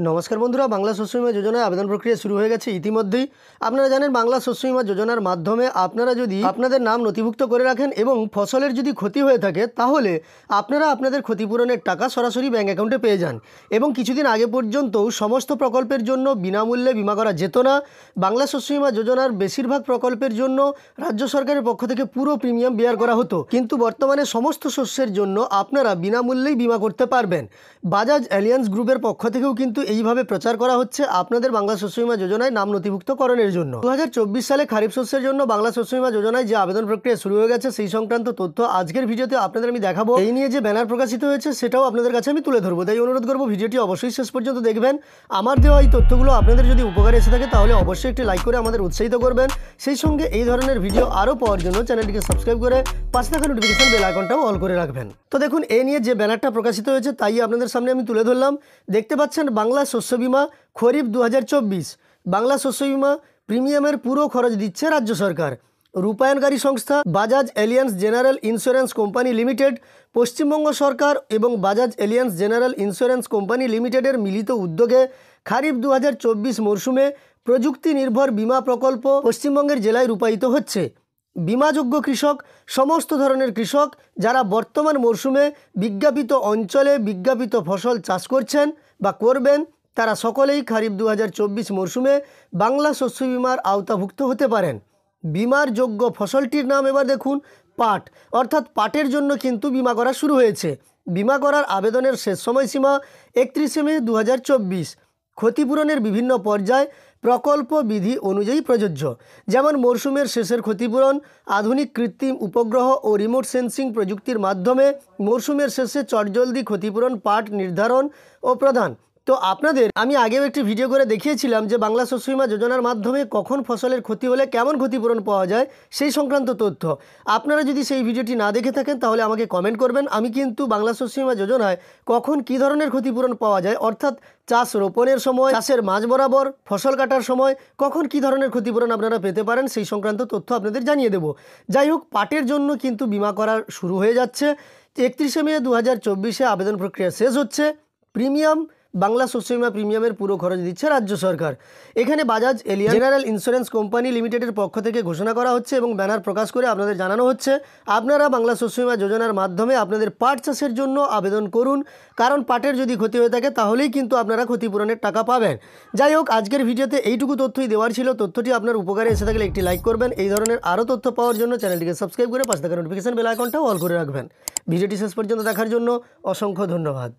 নমস্কার বন্ধুরা, বাংলা শস্য বীমা যোজনায় আবেদন প্রক্রিয়া শুরু হয়ে গেছে ইতিমধ্যেই। আপনারা জানেন বাংলা শস্য বীমা যোজনার মাধ্যমে আপনারা যদি আপনাদের নাম নথিভুক্ত করে রাখেন এবং ফসলের যদি ক্ষতি হয়ে থাকে তাহলে আপনারা আপনাদের ক্ষতিপূরণের টাকা সরাসরি ব্যাঙ্ক অ্যাকাউন্টে পেয়ে যান। এবং কিছুদিন আগে পর্যন্ত সমস্ত প্রকল্পের জন্য বিনামূল্যে বিমা করা যেত না। বাংলা শস্য বীমা যোজনার বেশিরভাগ প্রকল্পের জন্য রাজ্য সরকারের পক্ষ থেকে পুরো প্রিমিয়াম বেয়ার করা হতো, কিন্তু বর্তমানে সমস্ত শস্যের জন্য আপনারা বিনামূল্যেই বিমা করতে পারবেন। বাজাজ অ্যালিয়ান্স গ্রুপের পক্ষ থেকেও কিন্তু এইভাবে প্রচার করা হচ্ছে আপনাদের বাংলা শস্য বীমা যোজনায় নাম নথিভুক্তকরণের জন্য। 2024 সালে খারিফ শস্যের জন্য বাংলা শস্য বীমা যোজনায় যে আবেদন প্রক্রিয়া শুরু হয়ে গেছে সেই সংক্রান্ত তথ্য আজকের ভিডিওতে আপনাদের আমি দেখাবো। এই নিয়ে যে ব্যানার প্রকাশিত হয়েছে সেটাও আপনাদের কাছে আমি তুলে ধরবো, তাই অনুরোধ করবো ভিডিওটি অবশ্যই শেষ পর্যন্ত দেখবেন। আমার দেওয়া এই তথ্যগুলো আপনাদের যদি উপকারে এসে থাকে তাহলে অবশ্যই একটি লাইক করে আমাদের উৎসাহিত করবেন। সেই সঙ্গে এই ধরনের ভিডিও আরও পাওয়ার জন্য চ্যানেলটিকে সাবস্ক্রাইব করে পাশে থাকা নোটিফিকেশন বেল আইকনটাও অল করে রাখবেন। তো দেখুন, এই নিয়ে যে ব্যানারটা প্রকাশিত হয়েছে তাই আপনাদের সামনে আমি তুলে ধরলাম। দেখতে পাচ্ছেন বাংলা শস্য বীমা খরিফ 2024 বাংলা শস্য বীমা প্রিমিয়ামের পুরো খরচ দিচ্ছে রাজ্য সরকার। রূপায়ণকারী সংস্থা Bajaj Allianz general insurance company limited, Paschimbanga সরকার এবং Bajaj Allianz general insurance company লিমিটেডের মিলিত উদ্যোগে খারিফ 2024 মরশুমে প্রযুক্তি নির্ভর বিমা প্রকল্প পশ্চিমবঙ্গের জেলায় রূপায়িত হচ্ছে। বিমাযোগ্য কৃষক সমস্ত ধরনের কৃষক যারা বর্তমান মরশুমে বিজ্ঞাপিত অঞ্চলে বিজ্ঞাপিত ফসল চাষ করছেন বা করবেন, তারা সকলেই খারিফ 2024 মরশুমে বাংলা শস্য বিমার আওতাভুক্ত হতে পারেন। বিমার যোগ্য ফসলটির নাম এবার দেখুন পাট, অর্থাৎ পাটের জন্য কিন্তু বিমা করা শুরু হয়েছে। বিমা করার আবেদনের শেষ সময়সীমা 31 মে 2024। ক্ষতিপূরণের বিভিন্ন পর্যায় প্রকল্প বিধি অনুযায়ী প্রযোজ্য, যেমন মরশুমের শেষের ক্ষতিপূরণ আধুনিক কৃত্রিম উপগ্রহ ও রিমোট সেন্সিং প্রযুক্তির মাধ্যমে মরশুমের শেষে চটজলদি ক্ষতিপূরণ পাট নির্ধারণ ও প্রদান। তো আপনাদের আমি আগেও একটি ভিডিও করে দেখিয়েছিলাম যে বাংলা শস্য বীমা যোজনার মাধ্যমে কখন ফসলের ক্ষতি হলে কেমন ক্ষতিপূরণ পাওয়া যায় সেই সংক্রান্ত তথ্য। আপনারা যদি সেই ভিডিওটি না দেখে থাকেন তাহলে আমাকে কমেন্ট করবেন। আমি কিন্তু বাংলা শস্য বীমা যোজনায় কখন কী ধরনের ক্ষতিপূরণ পাওয়া যায়, অর্থাৎ চাষ রোপণের সময়, চাষের মাঝ বরাবর, ফসল কাটার সময় কখন কী ধরনের ক্ষতিপূরণ আপনারা পেতে পারেন সেই সংক্রান্ত তথ্য আপনাদের জানিয়ে দেব। যাই হোক, পাটের জন্য কিন্তু বিমা করা শুরু হয়ে যাচ্ছে। 31 মে 2024 আবেদন প্রক্রিয়া শেষ হচ্ছে। প্রিমিয়াম বাংলা শস্য বীমা প্রিমিয়ামের পুরো খরচ দিচ্ছে রাজ্য সরকার। এখানে Bajaj alliance general insurance company লিমিটেডের পক্ষ থেকে ঘোষণা করা হচ্ছে এবং ব্যানার প্রকাশ করে আপনাদের জানানো হচ্ছে আপনারা বাংলা শস্য বীমা যোজনার মাধ্যমে আপনাদের পাট চাষের জন্য আবেদন করুন, কারণ পাটের যদি ক্ষতি হয়ে থাকে তাহলেই কিন্তু আপনারা ক্ষতিপূরণের টাকা পাবেন। যাই হোক, আজকের ভিডিওতে এইটুকু তথ্যই দেওয়ার ছিল। তথ্যটি আপনার উপকারে এসে থাকলে একটি লাইক করবেন। এই ধরনের আরও তথ্য পাওয়ার জন্য চ্যানেলটিকে সাবস্ক্রাইব করে পাশে থাকা নোটিফিকেশন বেল আইকনটাও অল করে রাখবেন। ভিডিওটি শেষ পর্যন্ত দেখার জন্য অসংখ্য ধন্যবাদ।